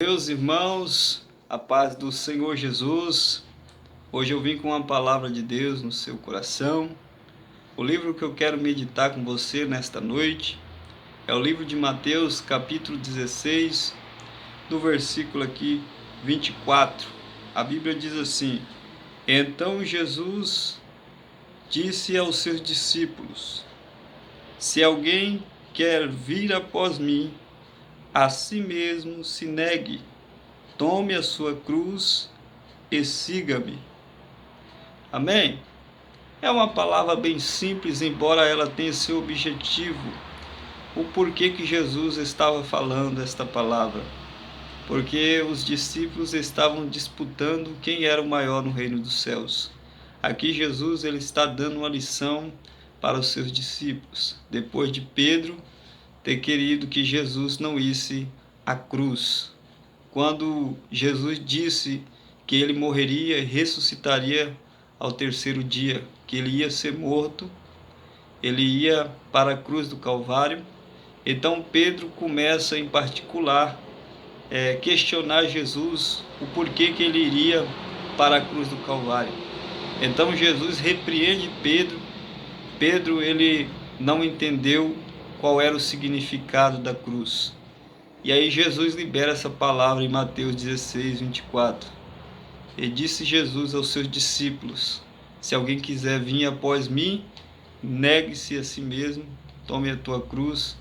Meus irmãos, a paz do Senhor Jesus. Hoje eu vim com uma palavra de Deus no seu coração. O livro que eu quero meditar com você nesta noite é o livro de Mateus, capítulo 16, do versículo aqui 24. A Bíblia diz assim: Então Jesus disse aos seus discípulos: Se alguém quer vir após mim, a si mesmo se negue, tome a sua cruz e siga-me. Amém? É uma palavra bem simples, embora ela tenha seu objetivo. O porquê que Jesus estava falando esta palavra? Porque os discípulos estavam disputando quem era o maior no reino dos céus. Aqui Jesus ele está dando uma lição para os seus discípulos, depois de Pedro ter querido que Jesus não isse à cruz. Quando Jesus disse que ele morreria e ressuscitaria ao terceiro dia, que ele ia ser morto, ele ia para a cruz do Calvário. Então Pedro começa em particular questionar Jesus o porquê que ele iria para a cruz do Calvário. Então Jesus repreende Pedro. Pedro ele não entendeu qual era o significado da cruz. E aí Jesus libera essa palavra em Mateus 16, 24. E disse Jesus aos seus discípulos: Se alguém quiser vir após mim, negue-se a si mesmo, tome a tua cruz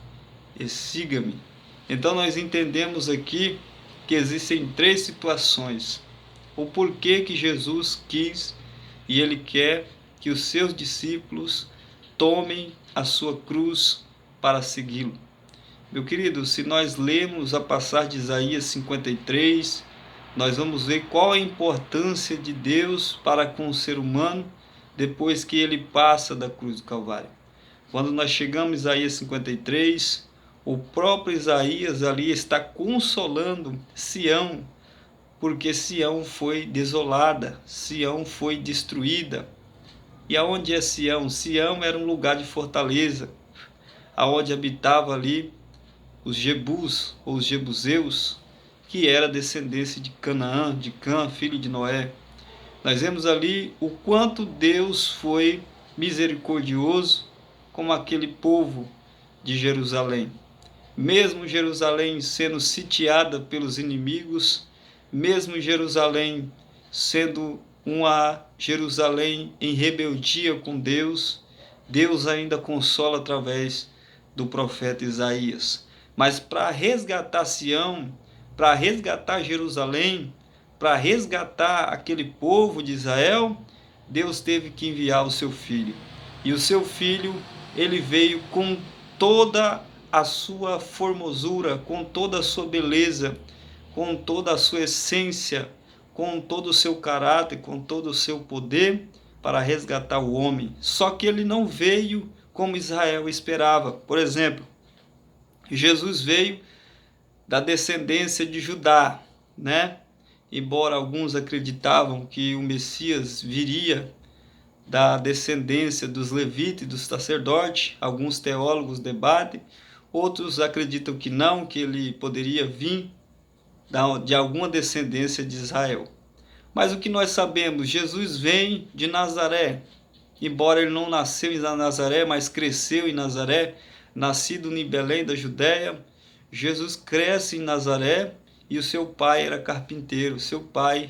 e siga-me. Então nós entendemos aqui que existem três situações. O porquê que Jesus quis e ele quer que os seus discípulos tomem a sua cruz para segui-lo. Meu querido, se nós lermos a passagem de Isaías 53, nós vamos ver qual a importância de Deus para com o ser humano depois que ele passa da cruz do Calvário. Quando nós chegamos a Isaías 53, o próprio Isaías ali está consolando Sião, porque Sião foi desolada, Sião foi destruída. E aonde é Sião? Sião era um lugar de fortaleza, aonde habitava ali os Jebus, ou os Jebuseus, que era descendência de Canaã, de Cã, filho de Noé. Nós vemos ali o quanto Deus foi misericordioso com aquele povo de Jerusalém. Mesmo Jerusalém sendo sitiada pelos inimigos, mesmo Jerusalém sendo uma Jerusalém em rebeldia com Deus, Deus ainda consola através do profeta Isaías. Mas para resgatar Sião, para resgatar Jerusalém, para resgatar aquele povo de Israel, Deus teve que enviar o seu filho. E o seu filho, ele veio com toda a sua formosura, com toda a sua beleza, com toda a sua essência, com todo o seu caráter, com todo o seu poder, para resgatar o homem. Só que ele não veio como Israel esperava. Por exemplo, Jesus veio da descendência de Judá, né? Embora alguns acreditavam que o Messias viria da descendência dos levitas e dos sacerdotes, alguns teólogos debatem, outros acreditam que não, que ele poderia vir de alguma descendência de Israel. Mas o que nós sabemos, Jesus vem de Nazaré, embora ele não nasceu em Nazaré, mas cresceu em Nazaré, nascido em Belém da Judéia. Jesus cresce em Nazaré e o seu pai era carpinteiro, seu pai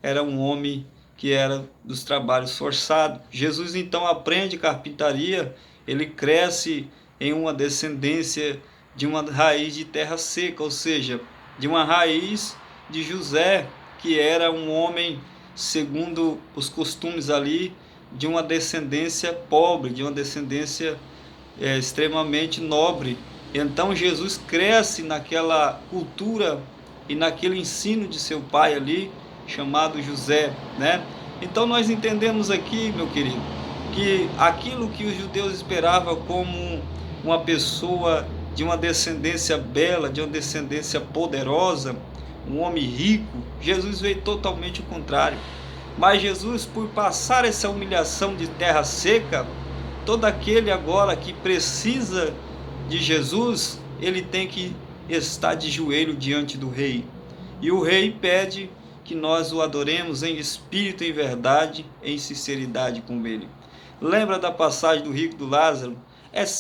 era um homem que era dos trabalhos forçados. Jesus então aprende carpintaria, ele cresce em uma descendência de uma raiz de terra seca, ou seja, de uma raiz de José, que era um homem, segundo os costumes ali, de uma descendência pobre, de uma descendência extremamente nobre. Então Jesus cresce naquela cultura e naquele ensino de seu pai ali, chamado José, né? Então nós entendemos aqui, meu querido, que aquilo que os judeus esperavam como uma pessoa de uma descendência bela, de uma descendência poderosa, um homem rico, Jesus veio totalmente o contrário. Mas Jesus, por passar essa humilhação de terra seca, todo aquele agora que precisa de Jesus, ele tem que estar de joelho diante do rei. E o rei pede que nós o adoremos em espírito e em verdade, em sinceridade com ele. Lembra da passagem do rico e do Lázaro?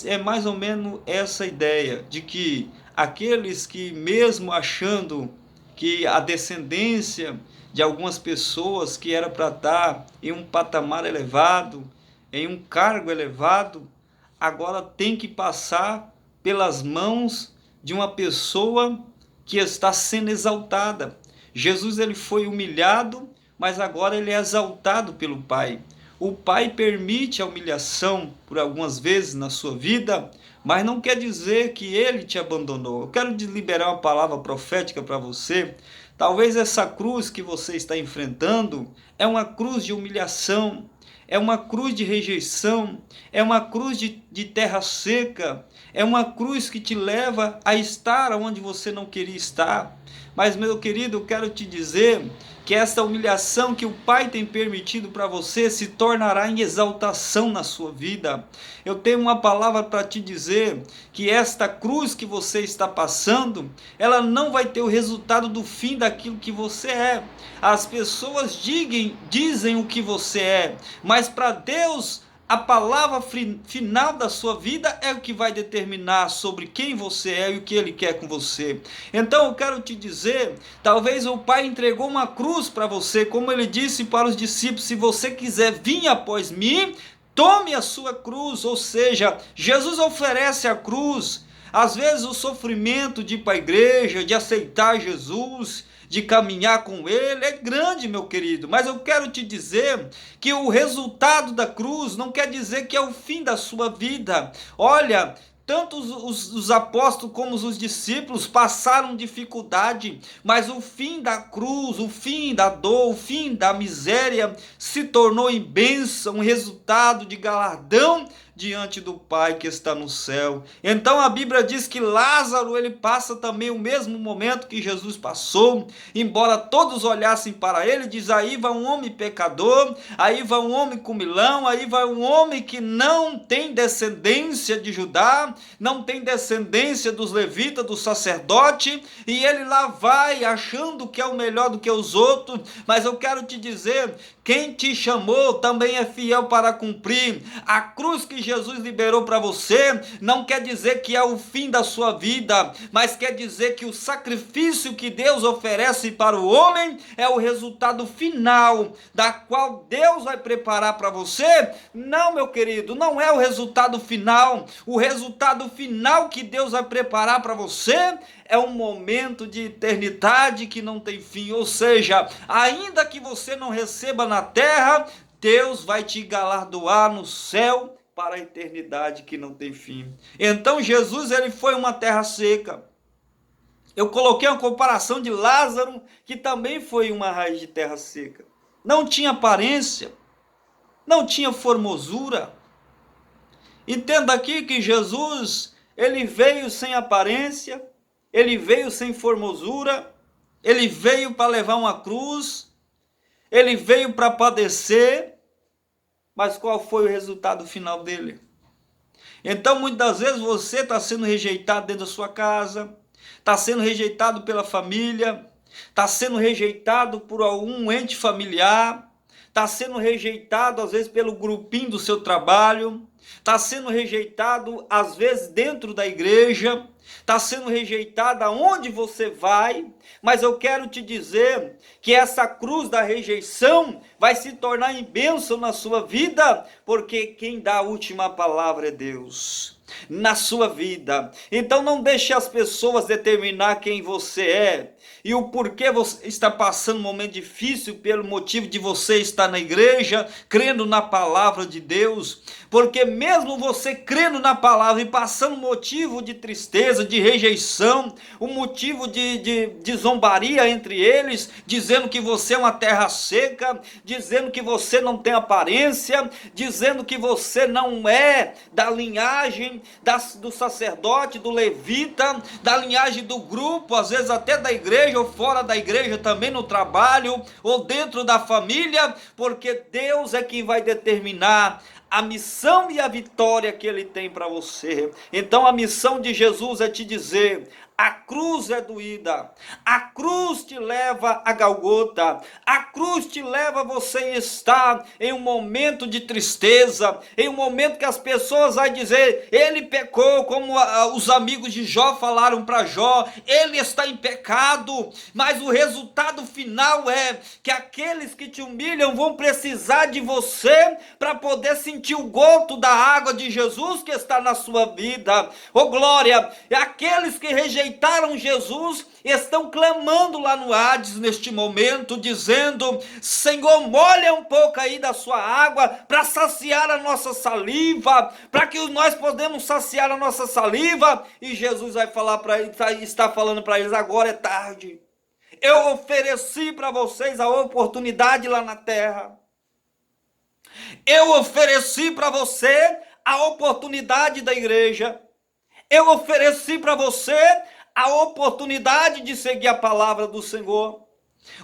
É mais ou menos essa ideia de que aqueles que, mesmo achando que a descendência de algumas pessoas que era para estar em um patamar elevado, em um cargo elevado, agora tem que passar pelas mãos de uma pessoa que está sendo exaltada. Jesus, ele foi humilhado, mas agora ele é exaltado pelo Pai. O Pai permite a humilhação por algumas vezes na sua vida, mas não quer dizer que ele te abandonou. Eu quero liberar uma palavra profética para você. Talvez essa cruz que você está enfrentando é uma cruz de humilhação, é uma cruz de rejeição, é uma cruz de terra seca, é uma cruz que te leva a estar onde você não queria estar. Mas, meu querido, eu quero te dizer que essa humilhação que o Pai tem permitido para você se tornará em exaltação na sua vida. Eu tenho uma palavra para te dizer, que esta cruz que você está passando, ela não vai ter o resultado do fim daquilo que você é. As pessoas dizem o que você é, mas para Deus, a palavra final da sua vida é o que vai determinar sobre quem você é e o que Ele quer com você. Então eu quero te dizer, talvez o Pai entregou uma cruz para você, como Ele disse para os discípulos: se você quiser vir após mim, tome a sua cruz. Ou seja, Jesus oferece a cruz. Às vezes o sofrimento de ir para a igreja, de aceitar Jesus, de caminhar com ele, é grande, meu querido, mas eu quero te dizer que o resultado da cruz não quer dizer que é o fim da sua vida. Olha, tanto os apóstolos como os discípulos passaram dificuldade, mas o fim da cruz, o fim da dor, o fim da miséria se tornou em bênção, um resultado de galardão diante do Pai que está no céu. Então a Bíblia diz que Lázaro, ele passa também o mesmo momento que Jesus passou, embora todos olhassem para ele. Diz: aí vai um homem pecador, aí vai um homem comilão, aí vai um homem que não tem descendência de Judá, não tem descendência dos levitas, do sacerdote, e ele lá vai achando que é o melhor do que os outros. Mas eu quero te dizer, quem te chamou também é fiel para cumprir. A cruz que Jesus liberou para você não quer dizer que é o fim da sua vida, mas quer dizer que o sacrifício que Deus oferece para o homem é o resultado final, da qual Deus vai preparar para você. Não, meu querido, não é o resultado final. O resultado final que Deus vai preparar para você é um momento de eternidade que não tem fim. Ou seja, ainda que você não receba na terra, Deus vai te galardoar no céu para a eternidade que não tem fim. Então Jesus, ele foi uma terra seca. Eu coloquei uma comparação de Lázaro, que também foi uma raiz de terra seca. Não tinha aparência, não tinha formosura. Entenda aqui que Jesus, ele veio sem aparência, ele veio sem formosura, ele veio para levar uma cruz, ele veio para padecer, mas qual foi o resultado final dele? Então, muitas vezes você está sendo rejeitado dentro da sua casa, está sendo rejeitado pela família, está sendo rejeitado por algum ente familiar, está sendo rejeitado às vezes pelo grupinho do seu trabalho, está sendo rejeitado às vezes dentro da igreja, está sendo rejeitado aonde você vai. Mas eu quero te dizer que essa cruz da rejeição vai se tornar em bênção na sua vida, porque quem dá a última palavra é Deus na sua vida. Então não deixe as pessoas determinar quem você é e o porquê você está passando um momento difícil pelo motivo de você estar na igreja, crendo na palavra de Deus. Porque mesmo você crendo na palavra e passando motivo de tristeza, de rejeição, um motivo de zombaria entre eles, dizendo que você é uma terra seca, dizendo que você não tem aparência, dizendo que você não é da linhagem do sacerdote, do levita, da linhagem do grupo, às vezes até da igreja ou fora da igreja também, no trabalho ou dentro da família, porque Deus é quem vai determinar a missão e a vitória que Ele tem para você. Então a missão de Jesus é te dizer: A cruz é doída, a cruz te leva a Galgota, a cruz te leva a você estar em um momento de tristeza, em um momento que as pessoas vão dizer, ele pecou, como os amigos de Jó falaram para Jó, ele está em pecado, mas o resultado final é que aqueles que te humilham vão precisar de você para poder sentir o gosto da água de Jesus que está na sua vida. Oh glória, aqueles que rejeitaram Jesus estão clamando lá no Hades neste momento, dizendo, Senhor, molha um pouco aí da sua água para saciar a nossa saliva, para que nós podemos saciar a nossa saliva. E Jesus vai falar para eles, está falando para eles, agora é tarde. Eu ofereci para vocês a oportunidade lá na terra. Eu ofereci para você a oportunidade da igreja. Eu ofereci para você a oportunidade de seguir a palavra do Senhor.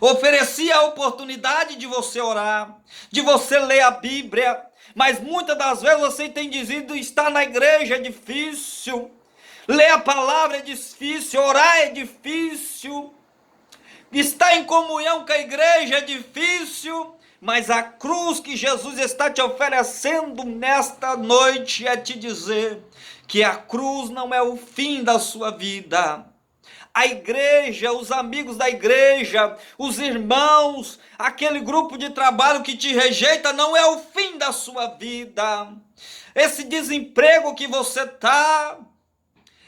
Ofereci a oportunidade de você orar, de você ler a Bíblia. Mas muitas das vezes você tem dizido, estar na igreja é difícil. Ler a palavra é difícil, orar é difícil. Estar em comunhão com a igreja é difícil. Mas a cruz que Jesus está te oferecendo nesta noite é te dizer que a cruz não é o fim da sua vida. A igreja, os amigos da igreja, os irmãos, aquele grupo de trabalho que te rejeita não é o fim da sua vida. Esse desemprego que você está,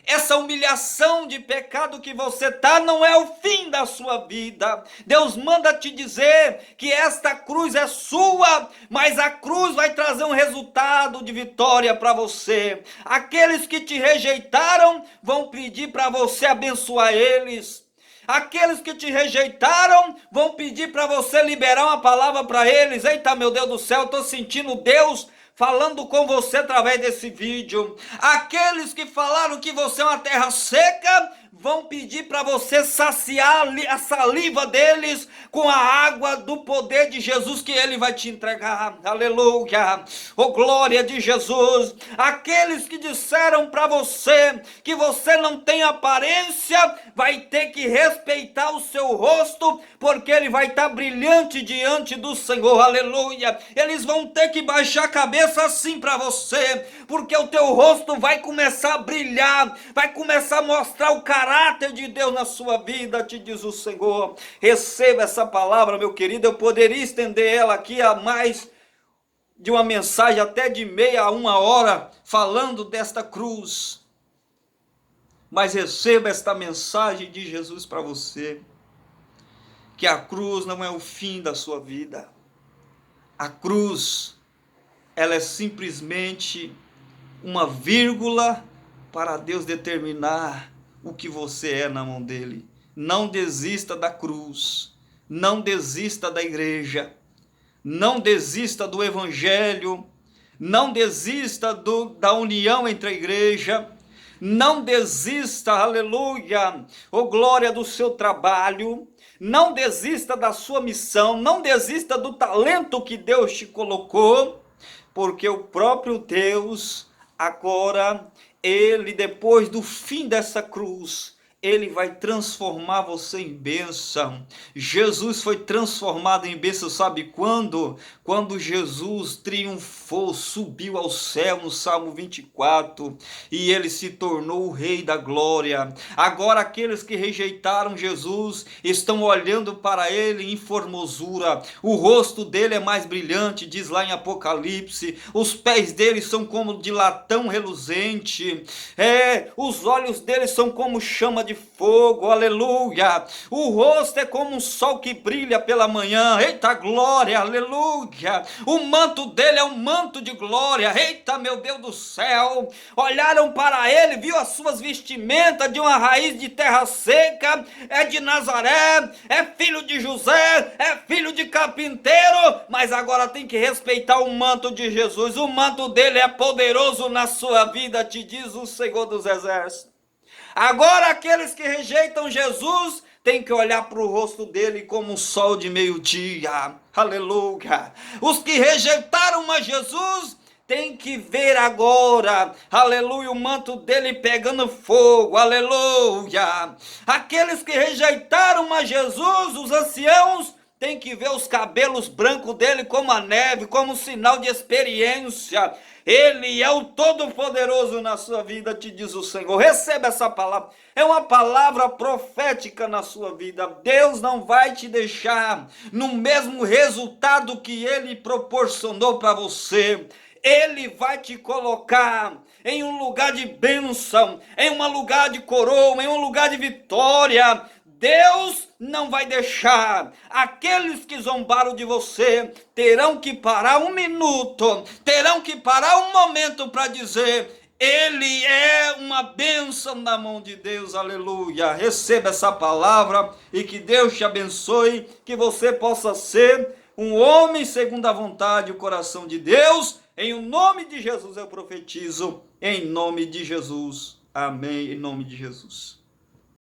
essa humilhação de pecado que você está, não é o fim da sua vida. Deus manda te dizer que esta cruz é sua, mas a cruz vai trazer um resultado de vitória para você. Aqueles que te rejeitaram vão pedir para você abençoar eles. Aqueles que te rejeitaram vão pedir para você liberar uma palavra para eles. Eita, meu Deus do céu, estou sentindo Deus falando com você através desse vídeo. Aqueles que falaram que você é uma terra seca, vão pedir para você saciar a saliva deles com a água do poder de Jesus que ele vai te entregar. Aleluia! Oh glória de Jesus! Aqueles que disseram para você que você não tem aparência, vai ter que respeitar o seu rosto, porque ele vai estar brilhante diante do Senhor. Aleluia! Eles vão ter que baixar a cabeça assim para você, porque o teu rosto vai começar a brilhar, vai começar a mostrar o caráter de Deus na sua vida, te diz o Senhor. Receba essa palavra, meu querido. Eu poderia estender ela aqui a mais de uma mensagem, até de meia a uma hora, falando desta cruz. Mas receba esta mensagem de Jesus para você, que a cruz não é o fim da sua vida. A cruz, ela é simplesmente uma vírgula para Deus determinar o que você é na mão dele. Não desista da cruz, não desista da igreja, não desista do evangelho, não desista da união entre a igreja, não desista, aleluia, oh glória, do seu trabalho, não desista da sua missão, não desista do talento que Deus te colocou, porque o próprio Deus, agora, ele, depois do fim dessa cruz, ele vai transformar você em bênção. Jesus foi transformado em bênção, sabe quando? Quando Jesus triunfou, subiu ao céu, no Salmo 24, e ele se tornou o Rei da Glória. Agora aqueles que rejeitaram Jesus estão olhando para ele em formosura. O rosto dele é mais brilhante, diz lá em Apocalipse. Os pés dele são como de latão reluzente. Os olhos dele são como chama de fogo, aleluia. O rosto é como um sol que brilha pela manhã, eita glória, aleluia. O manto dele é um manto de glória, eita meu Deus do céu. Olharam para ele, viu as suas vestimentas de uma raiz de terra seca, é de Nazaré, é filho de José, é filho de carpinteiro, mas agora tem que respeitar o manto de Jesus. O manto dele é poderoso na sua vida, te diz o Senhor dos Exércitos. Agora aqueles que rejeitam Jesus têm que olhar para o rosto dele como um sol de meio-dia. Aleluia. Os que rejeitaram a Jesus tem que ver agora, aleluia, o manto dele pegando fogo, aleluia. Aqueles que rejeitaram a Jesus, os anciãos, tem que ver os cabelos brancos dele como a neve, como sinal de experiência. Ele é o Todo-Poderoso na sua vida, te diz o Senhor. Receba essa palavra. É uma palavra profética na sua vida. Deus não vai te deixar no mesmo resultado que Ele proporcionou para você. Ele vai te colocar em um lugar de bênção, em um lugar de coroa, em um lugar de vitória. Deus não vai deixar. Aqueles que zombaram de você terão que parar um minuto, terão que parar um momento para dizer: ele é uma bênção na mão de Deus, aleluia. Receba essa palavra e que Deus te abençoe, que você possa ser um homem segundo a vontade e o coração de Deus. Em nome de Jesus eu profetizo, em nome de Jesus. Amém, em nome de Jesus.